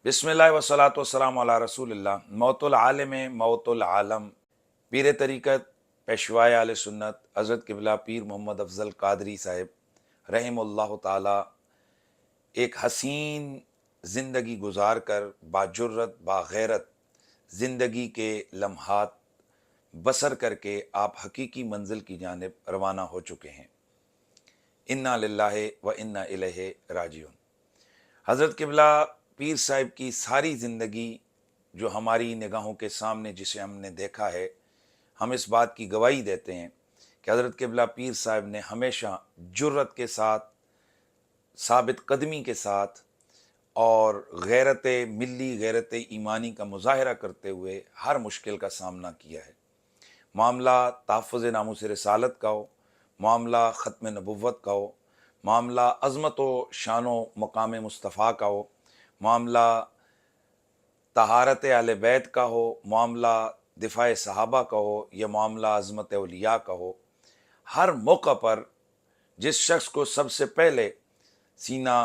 बिस्मिल्लाह वस्सलातु वस्सलामु अला रसूलिल्लाह। मौतुल आलिम मौतुल आलम। पीर तरीक़त पेशवाए आले सुन्नत हज़रत क़िबला पीर मोहम्मद अफ़ज़ल क़ादरी साहिब रहमहुल्लाह ताला एक हसीन ज़िंदगी गुजार कर बाजुर्रत बाग़ैरत ज़िंदगी के लम्हात बसर करके आप हकीकी मंजिल की जानिब रवाना हो चुके हैं। इन्ना लिल्लाहि व इन्ना इलैहि राजिऊन। हज़रत क़िबला पीर साहिब की सारी ज़िंदगी जो हमारी निगाहों के सामने जिसे हमने देखा है, हम इस बात की गवाही देते हैं कि हज़रत क़िबला पीर साहिब ने हमेशा जुर्रत के साथ, साबित कदमी के साथ और गैरत मिली, गैरत ईमानी का मुज़ाहरा करते हुए हर मुश्किल का सामना किया है। मामला तहफ़्फ़ुज़ नामूस रिसालत का हो, मामला ख़त्म नबुव्वत का हो, मामला अज़मत व शान व मकाम मुस्तफ़ा का हो, मामला तहारत अहले बैत का हो, मामला दिफ़ाए सहाबा का हो, या मामला अज़मत औलिया का हो, हर मौक़ा पर जिस शख्स को सबसे पहले सीना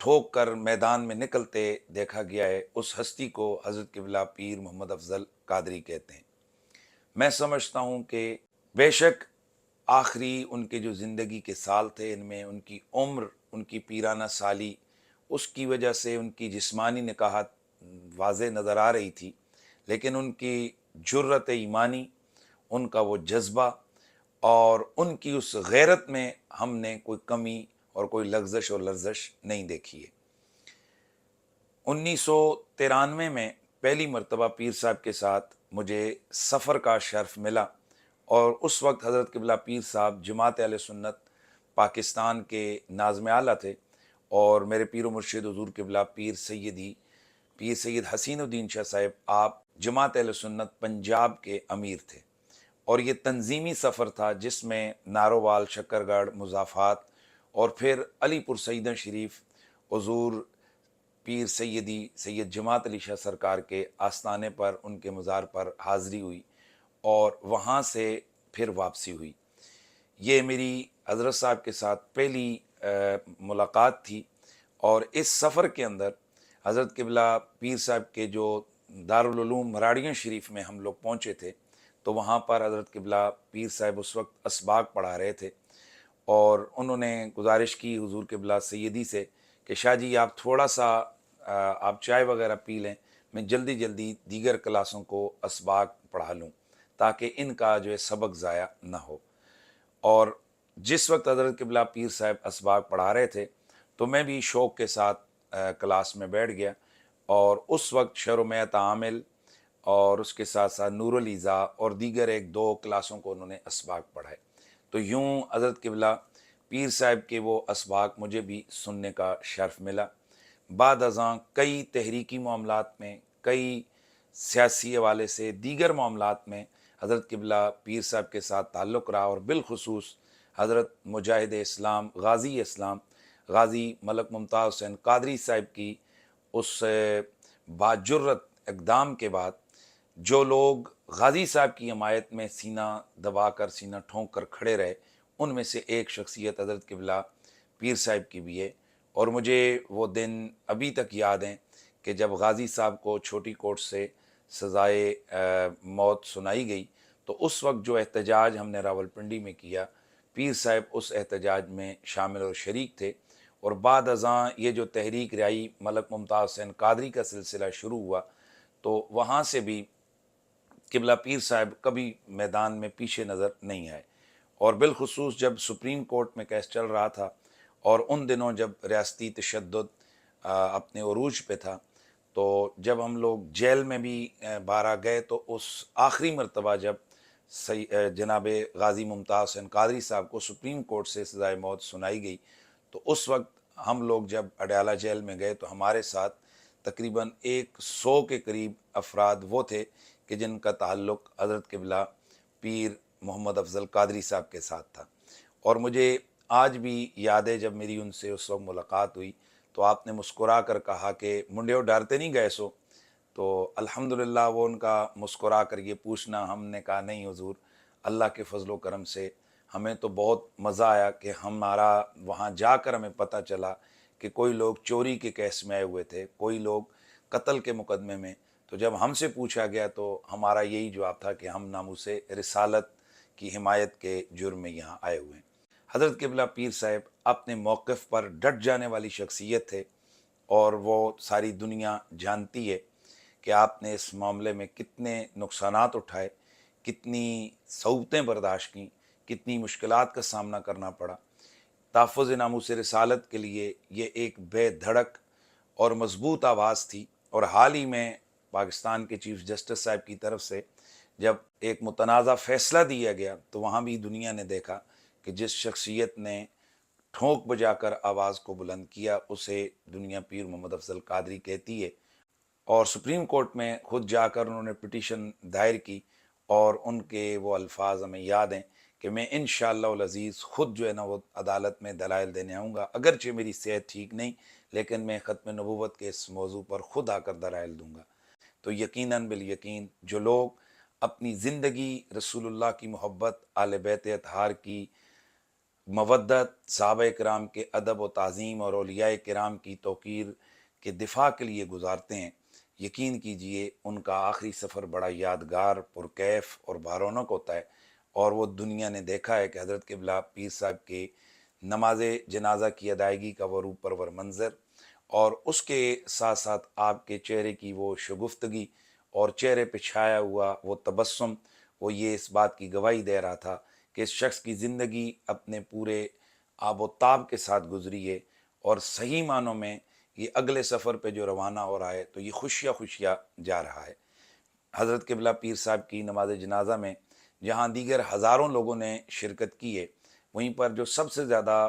ठोक कर मैदान में निकलते देखा गया है, उस हस्ती को हज़रत क़िबला पीर मोहम्मद अफ़ज़ल क़ादरी कहते हैं। मैं समझता हूँ कि बेशक आखिरी उनके जो ज़िंदगी के साल थे, इनमें उनकी उम्र, उनकी पीराना साली, उसकी वजह से उनकी जिस्मानी निकाहत वाज़े नज़र आ रही थी, लेकिन उनकी जुर्रत ईमानी, उनका वो जज्बा और उनकी उस गैरत में हमने कोई कमी और कोई लग़ज़श और लर्ज़श नहीं देखी है। 1993 में पहली मर्तबा पीर साहब के साथ मुझे सफ़र का शर्फ़ मिला, और उस वक्त हज़रत क़िबला पीर साहब जमात अहले सुन्नत पाकिस्तान के नाज़िम आला थे, और मेरे पीर व मुर्शिद हुज़ूर क़िबला पीर सैयद हसीनुद्दीन शाह साहिब आप जमात अहले सुन्नत पंजाब के अमीर थे। और ये तंज़ीमी सफ़र था जिसमें नारोवाल, शक्करगढ़, मुज़ाफ़ात और फिर अलीपुर सईदा शरीफ हुज़ूर पीर सैयद जमात अली शाह सरकार के आस्थाने पर, उनके मज़ार पर हाज़िरी हुई और वहाँ से फिर वापसी हुई। ये मेरी हज़रत साहब के साथ पहली मुलाकात थी, और इस सफ़र के अंदर हज़रत क़िबला पीर साहब के जो दारुल उलूम मराड़ियाँ शरीफ में हम लोग पहुँचे थे, तो वहाँ पर हज़रत क़िबला पीर साहब उस वक्त असबाक पढ़ा रहे थे, और उन्होंने गुजारिश की हुज़ूर क़िबला सैयदी से कि शाह जी आप थोड़ा सा आप चाय वगैरह पी लें, मैं जल्दी जल्दी दीगर क्लासों को असबाक पढ़ा लूँ ताकि इनका जो है सबक ज़ाया ना हो। और जिस वक्त हज़रत क़िबला पीर साहब असबाक पढ़ा रहे थे, तो मैं भी शौक़ के साथ क्लास में बैठ गया, और उस वक्त शरोमयत आमिल और उसके साथ साथ नूरुल इज़ा और दीगर एक दो क्लासों को उन्होंने असबाक पढ़ाए। तो यूँ हज़रत क़िबला पीर साहब के वो असबाक मुझे भी सुनने का शर्फ़ मिला। बाद अज़ां कई तहरीकी मामलात में, कई सियासी हवाले से दीगर मामलात में हज़रत क़िबला पीर साहब के साथ ताल्लुक़ रहा, और बिलख़ुसूस हज़रत मुजाहिद इस्लाम गाज़ी इस्लाम गाज़ी मलक मुमताज़ हुसैन क़ादरी साहिब की उस बाजुर्रत इक़दाम के बाद जो लोग गाज़ी साहब की हमायत में सीना दबा कर, सीना ठोंक कर खड़े रहे, उनमें से एक शख्सियत हज़रत क़िबला पीर साहब की भी है। और मुझे वो दिन अभी तक याद हैं कि जब गाज़ी साहब को छोटी कोर्ट से सज़ाए मौत सुनाई गई, तो उस वक्त जो एहतजाज हमने रावलपिंडी में किया, पीर साहब उस एहतजाज में शामिल और शरीक थे। और बाद अज़ां ये जो तहरीक रिहाई मलक मुमताज़ हुसैन क़ादरी का सिलसिला शुरू हुआ, तो वहाँ से भी क़िबला पीर साहब कभी मैदान में पीछे नज़र नहीं आए। और बिलख़ुसूस जब सुप्रीम कोर्ट में केस चल रहा था, और उन दिनों जब रियासती तशद्दुद अपने उरूज पे था, तो जब हम लोग जेल में भी बारह गए, तो उस आखिरी मरतबा जब जनाब गाज़ी मुमताज़ हुसैन क़ादरी साहब को सुप्रीम कोर्ट से सज़ाए मौत सुनाई गई, तो उस वक्त हम लोग जब अडयाला जेल में गए, तो हमारे साथ तकरीबन 100 के करीब अफराद वो थे कि जिनका ताल्लुक़ हज़रत क़िबला पीर मोहम्मद अफ़ज़ल क़ादरी साहब के साथ था। और मुझे आज भी याद है जब मेरी उनसे उस वक्त मुलाकात हुई, तो आपने मुस्कुरा कर कहा कि मुंडियो डरते नहीं गए सो। तो अल्हम्दुलिल्लाह वो उनका मुस्कुरा कर ये पूछना, हमने कहा नहीं हुज़ूर, अल्लाह के फ़ज़ल व करम से हमें तो बहुत मज़ा आया कि हमारा वहाँ जाकर हमें पता चला کہ کوئی لوگ چوری کے کیس میں آئے ہوئے تھے، کوئی لوگ قتل کے مقدمے میں، تو جب ہم سے پوچھا گیا تو ہمارا یہی جواب تھا کہ ہم ناموس رسالت کی حمایت کے جرم میں یہاں آئے ہوئے ہیں۔ حضرت قبلہ پیر صاحب اپنے موقف پر ڈٹ جانے والی شخصیت تھے، اور وہ ساری دنیا جانتی ہے کہ آپ نے اس معاملے میں کتنے نقصانات اٹھائے، کتنی صعوبتیں برداشت کیں، کتنی مشکلات کا سامنا کرنا پڑا۔ تحفظ ناموس رسالت کے لیے یہ ایک بے دھڑک اور مضبوط آواز تھی، اور حال ہی میں پاکستان کے چیف جسٹس صاحب کی طرف سے جب ایک متنازع فیصلہ دیا گیا تو وہاں بھی دنیا نے دیکھا کہ جس شخصیت نے ٹھونک بجا کر آواز کو بلند کیا اسے دنیا پیر محمد افضل قادری کہتی ہے، اور سپریم کورٹ میں خود جا کر انہوں نے پٹیشن دائر کی، اور ان کے وہ الفاظ ہمیں یاد ہیں کہ میں انشاءاللہ العزیز خود جو ہے نا وہ عدالت میں دلائل دینے آؤں گا، اگرچہ میری صحت ٹھیک نہیں، لیکن میں ختم نبوت کے اس موضوع پر خود آ کر دلائل دوں گا۔ تو یقیناً بالیقین جو لوگ اپنی زندگی رسول اللہ کی محبت، آل بیت اطہار کی مودت، صحابہ کرام کے ادب و تعظیم اور اولیاء کرام کی توقیر کے دفاع کے لیے گزارتے ہیں، یقین کیجئے ان کا آخری سفر بڑا یادگار، پرکیف اور بارونق ہوتا ہے۔ اور وہ دنیا نے دیکھا ہے کہ حضرت قبلہ پیر صاحب کے نماز جنازہ کی ادائیگی کا وہ روح پرور منظر، اور اس کے ساتھ ساتھ آپ کے چہرے کی وہ شگفتگی اور چہرے پہ چھایا ہوا وہ تبسم، وہ یہ اس بات کی گواہی دے رہا تھا کہ اس شخص کی زندگی اپنے پورے آب و تاب کے ساتھ گزری ہے، اور صحیح معنوں میں یہ اگلے سفر پہ جو روانہ ہو رہا ہے تو یہ خوشیاں خوشیاں جا رہا ہے۔ حضرت قبلہ پیر صاحب کی نماز جنازہ میں جہاں دیگر ہزاروں لوگوں نے شرکت کی ہے، وہیں پر جو سب سے زیادہ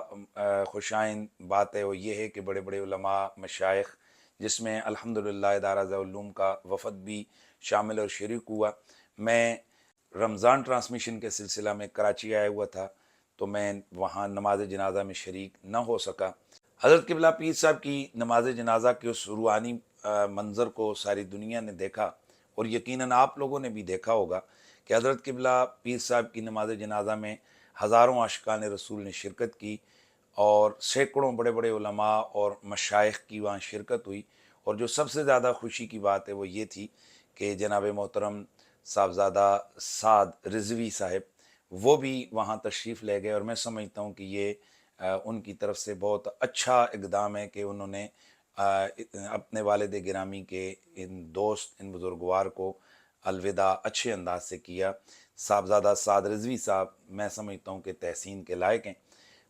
خوشائن بات ہے وہ یہ ہے کہ بڑے بڑے علماء، مشائخ، جس میں الحمدللہ ادارہ ذوالعلوم کا وفد بھی شامل اور شریک ہوا۔ میں رمضان ٹرانسمیشن کے سلسلہ میں کراچی آیا ہوا تھا، تو میں وہاں نماز جنازہ میں شریک نہ ہو سکا۔ حضرت قبلہ پیر صاحب کی نماز جنازہ کے اس روحانی منظر کو ساری دنیا نے دیکھا، اور یقیناً آپ لوگوں نے بھی دیکھا ہوگا کہ حضرت قبلہ پیر صاحب کی نماز جنازہ میں ہزاروں عاشقان رسول نے شرکت کی، اور سینکڑوں بڑے بڑے علماء اور مشائخ کی وہاں شرکت ہوئی۔ اور جو سب سے زیادہ خوشی کی بات ہے وہ یہ تھی کہ جناب محترم صاحبزادہ سعد رضوی صاحب وہ بھی وہاں تشریف لے گئے، اور میں سمجھتا ہوں کہ یہ ان کی طرف سے بہت اچھا اقدام ہے کہ انہوں نے اپنے والد گرامی کے ان دوست، ان بزرگوار کو الوداع اچھے انداز سے کیا۔ صاحبزادہ سعد رضوی صاحب میں سمجھتا ہوں کہ تحسین کے لائق ہیں۔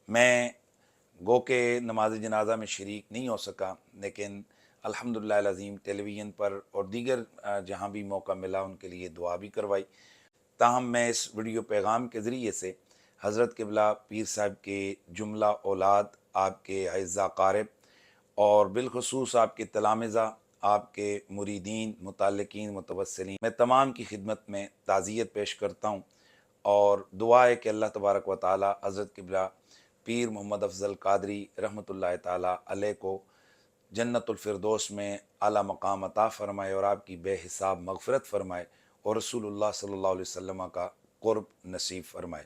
میں گو کہ نماز جنازہ میں شریک نہیں ہو سکا، لیکن الحمدللہ العظیم ٹیلی ویژن پر اور دیگر جہاں بھی موقع ملا ان کے لیے دعا بھی کروائی۔ تاہم میں اس ویڈیو پیغام کے ذریعے سے حضرت قبلہ پیر صاحب کے جملہ اولاد، آپ کے اعزاء اقارب، اور بالخصوص آپ کے تلامذہ، آپ کے مریدین، متعلقین، متوسلین، میں تمام کی خدمت میں تعزیت پیش کرتا ہوں، اور دعا ہے کہ اللہ تبارک و تعالی حضرت قبلہ پیر محمد افضل قادری رحمۃ اللہ تعالی علیہ کو جنت الفردوس میں اعلیٰ مقام عطا فرمائے، اور آپ کی بے حساب مغفرت فرمائے، اور رسول اللہ صلی اللہ علیہ وسلم کا قرب نصیب فرمائے۔